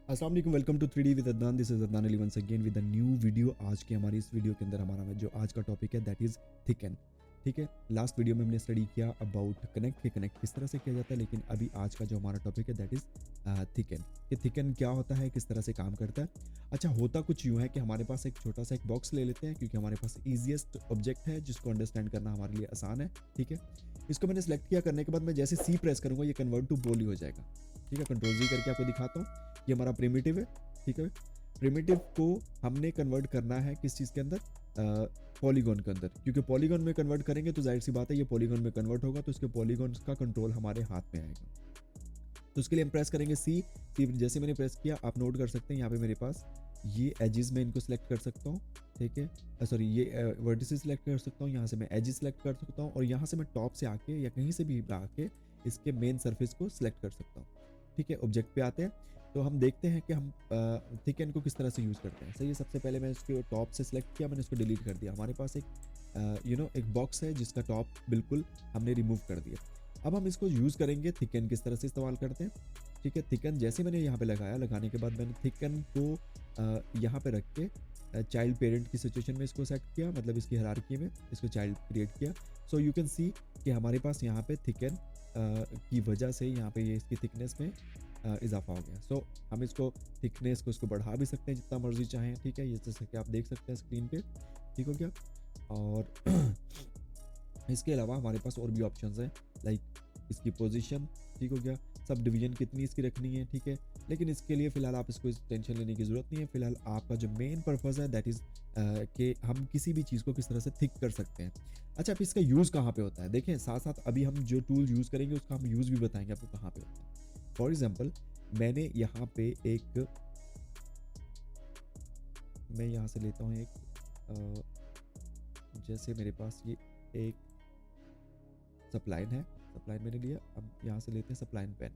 अस्सलाम वालेकुम, welcome to 3D with Adnan. This is Adnan Ali once again with a new video. आज की हमारी इस वीडियो के अंदर हमारा जो आज का टॉपिक है दैट इज थिकन। ठीक है, लास्ट वीडियो में हमने स्टडी किया अबाउट कनेक्ट किस तरह से किया जाता है, लेकिन अभी आज का जो हमारा टॉपिक है दैट इज थिकन। कि थिकन क्या होता है, किस तरह से काम करता है। अच्छा, होता कुछ यूँ है कि हमारे पास एक छोटा सा एक बॉक्स ले लेते हैं, क्योंकि हमारे पास ईजिएस्ट ऑब्जेक्ट है जिसको अंडरस्टैंड करना हमारे लिए आसान है। ठीक है, इसको मैंने सेलेक्ट किया, करने के बाद मैं जैसे सी प्रेस करूंगा ये कन्वर्ट टू बॉल ही हो जाएगा। ठीक है, कंट्रोल जी करके आपको दिखाता हूँ। ये हमारा प्रिमिटिव है। ठीक है, प्रिमिटिव को हमने कन्वर्ट करना है किस चीज़ के अंदर, पॉलीगॉन के अंदर, क्योंकि पॉलीगॉन में कन्वर्ट करेंगे तो जाहिर सी बात है ये पॉलीगॉन में कन्वर्ट होगा, तो इसके पॉलीगॉन का कंट्रोल हमारे हाथ में आएगा। तो उसके लिए हम प्रेस करेंगे सी। जैसे मैंने प्रेस किया, आप नोट कर सकते हैं यहाँ पे मेरे पास ये एजेस में इनको सिलेक्ट कर सकता हूँ। ठीक है, सॉरी, ये वर्टिसेस सिलेक्ट कर सकता हूँ, यहाँ से मैं एजेस सिलेक्ट कर सकता हूँ, और यहाँ से मैं टॉप से आके या कहीं से भी आके इसके मेन सरफेस को सिलेक्ट कर सकता हूँ। ठीक है, ऑब्जेक्ट पे आते हैं तो हम देखते हैं कि हम थिकन को किस तरह से यूज़ करते हैं। सही है, सबसे पहले मैं इसको टॉप से सिलेक्ट किया, मैंने इसको डिलीट कर दिया। हमारे पास एक एक बॉक्स है जिसका टॉप बिल्कुल हमने रिमूव कर दिया। अब हम इसको यूज़ करेंगे, थिकन किस तरह से इस्तेमाल करते हैं। ठीक है, थिकन जैसे मैंने यहाँ पे लगाया, लगाने के बाद मैंने थिकन को यहाँ पे रख के चाइल्ड पेरेंट की सिचुएशन में इसको सेट किया, मतलब इसकी हायरार्की में इसको चाइल्ड क्रिएट किया। सो यू कैन सी कि हमारे पास यहाँ पे थिकन की वजह से यहाँ पे ये इसकी थिकनेस में इजाफा हो गया। सो हम इसको थिकनेस को इसको बढ़ा भी सकते हैं जितना मर्जी चाहें। ठीक है, ये जैसे कि आप देख सकते हैं स्क्रीन पे। ठीक हो गया, और इसके अलावा हमारे पास और भी ऑप्शंस हैं, लाइक इसकी पोजीशन। ठीक हो गया, सब डिवीजन कितनी इसकी रखनी है। ठीक है, लेकिन इसके लिए फिलहाल आप इसको टेंशन लेने की जरूरत नहीं है। फिलहाल आपका जो मेन पर्पस है दैट इज कि हम किसी भी चीज़ को किस तरह से थिक कर सकते हैं। अच्छा, अब इसका यूज़ कहाँ पे होता है, देखें साथ साथ अभी हम जो टूल यूज़ करेंगे उसका हम यूज़ भी बताएंगे आपको कहाँ पे होता है। फॉर एग्जाम्पल, मैंने यहाँ पे मैं यहाँ से लेता हूँ जैसे मेरे पास ये एक सप्लाइन है, सप्लाइन मैंने लिया। अब यहाँ से लेते हैं सप्लाइन पेन।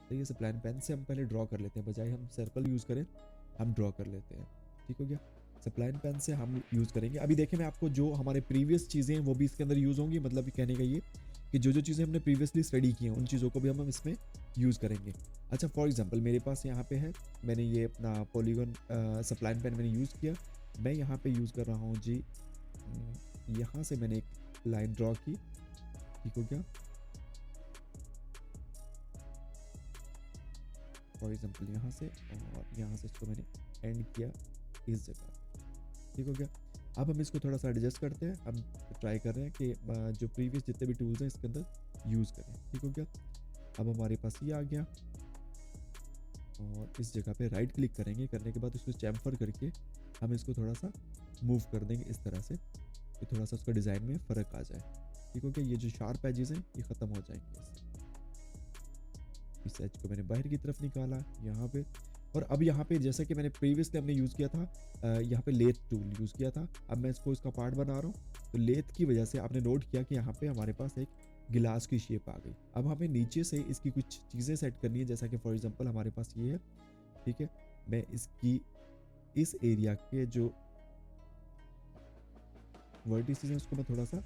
तो ये सप्लाइन पेन से हम पहले ड्रॉ कर लेते हैं, बजाय हम सर्कल यूज़ करें हम ड्रॉ कर लेते हैं। ठीक हो गया, सप्लाइन पेन से हम यूज़ करेंगे। अभी देखें, मैं आपको जो हमारे प्रीवियस चीज़ें हैं वो भी इसके अंदर यूज़ होंगी, मतलब कहने का ये कि जो जो चीज़ें हमने प्रीवियसली स्टडी की हैं उन चीज़ों को भी हम इसमें यूज़ करेंगे। अच्छा, फॉर एग्जाम्पल मेरे पास यहाँ पे है, मैंने ये अपना पॉलीगॉन सप्लाइन पेन मैंने यूज़ किया। मैं यहाँ पे यूज़ कर रहा हूँ जी, यहाँ से मैंने एक लाइन ड्रॉ की। ठीक हो गया, फॉर एग्जाम्पल यहाँ से, और यहाँ से इसको मैंने एंड किया इस जगह। ठीक हो गया, अब हम इसको थोड़ा सा एडजस्ट करते हैं। हम ट्राई कर रहे हैं कि जो प्रीवियस जितने भी टूल्स हैं इसके अंदर यूज़ करें। ठीक हो गया, अब हमारे पास ये आ गया, और इस जगह पे राइट क्लिक करेंगे, करने के बाद इसको चैम्फर करके हम इसको थोड़ा सा मूव कर देंगे इस तरह से कि थोड़ा सा उसका डिज़ाइन में फ़र्क आ जाए। ठीक हो गया, ये जो शार्प एजेस हैं ये ख़त्म हो जाएंगे इससे। इस एज को मैंने बाहर की तरफ निकाला यहाँ पे, और अब यहाँ पे जैसा कि मैंने प्रीवियसली हमने यूज़ किया था, यहाँ पे लेथ टूल यूज़ किया था। अब मैं इसको इसका पार्ट बना रहा हूँ, तो लेथ की वजह से आपने नोट किया कि यहाँ पे हमारे पास एक गिलास की शेप आ गई। अब हमें नीचे से इसकी कुछ चीज़ें सेट करनी है, जैसा कि फॉर एग्जांपल हमारे पास ये है। ठीक है, मैं इसकी इस एरिया के जो वर्टिसेस हैं उसको मैं थोड़ा सा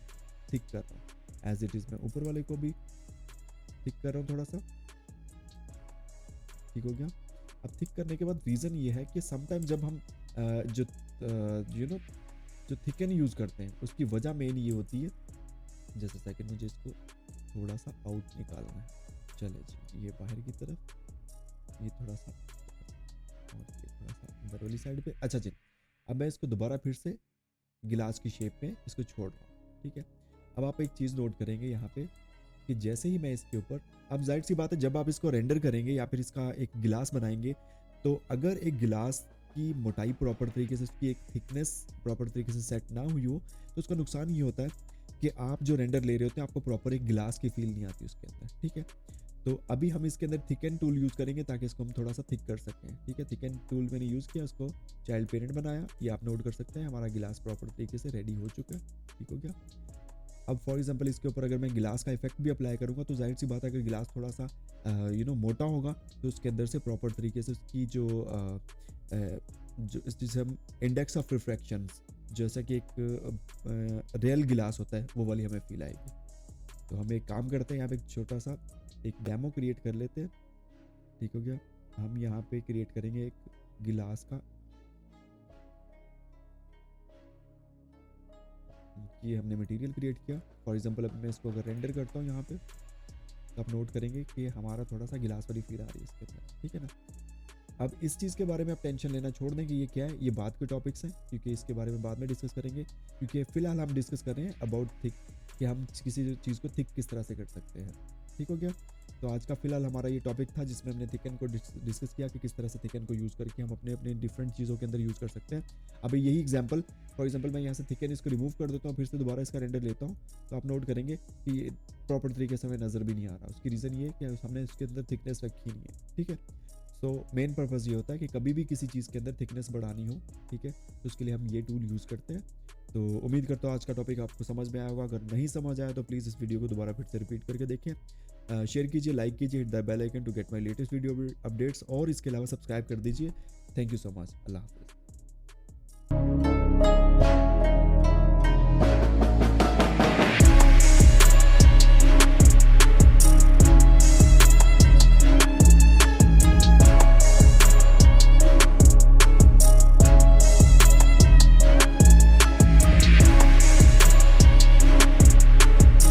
थिक कर रहा हूँ एज इट इज़। मैं ऊपर वाले को भी थिक कर रहा हूँ थोड़ा सा। ठीक हो गया, अब थिक करने के बाद रीज़न ये है कि समटाइम जब हम जो जो थिकन यूज़ करते हैं उसकी वजह मेन ये होती है, जैसे सेकंड मुझे इसको थोड़ा सा आउट निकालना है। चले जी, ये बाहर की तरफ, ये थोड़ा सा, और ये थोड़ा सा अंदर वाली साइड पे। अच्छा जी, अब मैं इसको दोबारा फिर से गिलास की शेप में इसको छोड़ रहा हूँ। ठीक है, अब आप एक चीज़ नोट करेंगे यहाँ पे कि जैसे ही मैं इसके ऊपर, अब जाहिर सी बात है जब आप इसको रेंडर करेंगे या फिर इसका एक गिलास बनाएंगे, तो अगर एक गिलास की मोटाई प्रॉपर तरीके से, उसकी एक थिकनेस प्रॉपर तरीके से सेट ना हुई हो, तो उसका नुकसान ये होता है कि आप जो रेंडर ले रहे होते हैं आपको प्रॉपर एक गिलास की फील नहीं आती उसके अंदर। ठीक है, तो अभी हम इसके अंदर थिकन टूल यूज़ करेंगे ताकि इसको हम थोड़ा सा थिक कर सकें। ठीक है, थिकन टूल मैंने यूज़ किया, उसको चाइल्ड पेरेंट बनाया, ये आप नोट कर सकते हैं। हमारा गिलास प्रॉपर तरीके से रेडी हो चुका है। ठीक हो गया, अब फॉर एग्जांपल इसके ऊपर अगर मैं गिलास का इफेक्ट भी अप्लाई करूंगा, तो जाहिर सी बात है अगर गिलास थोड़ा सा मोटा होगा, तो उसके अंदर से प्रॉपर तरीके से उसकी जो जिसे हम इंडेक्स ऑफ रिफ्रैक्शन, जैसा कि एक रियल गिलास होता है, वो वाली हमें फील आएगी। तो हम एक काम करते हैं, यहाँ पे एक छोटा सा एक डेमो क्रिएट कर लेते हैं। ठीक हो गया, हम यहाँ पे क्रिएट करेंगे एक गिलास का, ये हमने मटेरियल क्रिएट किया। फॉर एग्जांपल अब मैं इसको अगर रेंडर करता हूँ यहाँ पे, तो आप नोट करेंगे कि हमारा थोड़ा सा गिलास वाली फील आ रही है इसके अंदर, ठीक है ना। अब इस चीज़ के बारे में आप टेंशन लेना छोड़ दें कि ये क्या है, ये बाद के टॉपिक्स हैं, क्योंकि इसके बारे में बाद में डिस्कस करेंगे। क्योंकि फिलहाल हम डिस्कस कर रहे हैं अबाउट थिक, कि हम किसी चीज़ को थिक किस तरह से कर सकते हैं। ठीक हो गया। तो आज का फिलहाल हमारा ये टॉपिक था जिसमें हमने थिकन को डिस्कस किया कि किस तरह से थिकन को यूज़ करके हम अपने अपने डिफरेंट चीज़ों के अंदर यूज़ कर सकते हैं। अब यही एग्जांपल, फॉर एग्जांपल मैं यहाँ से थिकन इसको रिमूव कर देता हूँ, फिर से दोबारा इसका रेंडर लेता हूँ, तो आप नोट करेंगे कि ये प्रॉपर तरीके से हमें नज़र भी नहीं आ रहा। उसकी रीज़न ये है कि हमने इसके अंदर थिकनेस रखी नहीं है। ठीक है। सो मेन पर्पज़ ये होता है कि कभी भी किसी चीज़ के अंदर थिकनेस बढ़ानी हो, ठीक है, तो उसके लिए हम ये टूल यूज़ करते हैं। तो उम्मीद करता हूँ आज का टॉपिक आपको समझ में आया होगा। अगर नहीं समझ आया तो प्लीज़ इस वीडियो को दोबारा फिर से रिपीट करके देखें, शेयर कीजिए, लाइक कीजिए, hit the bell icon to get my latest video updates, और इसके अलावा सब्सक्राइब कर दीजिए। Thank you so much. अल्लाह हाफ़िज़।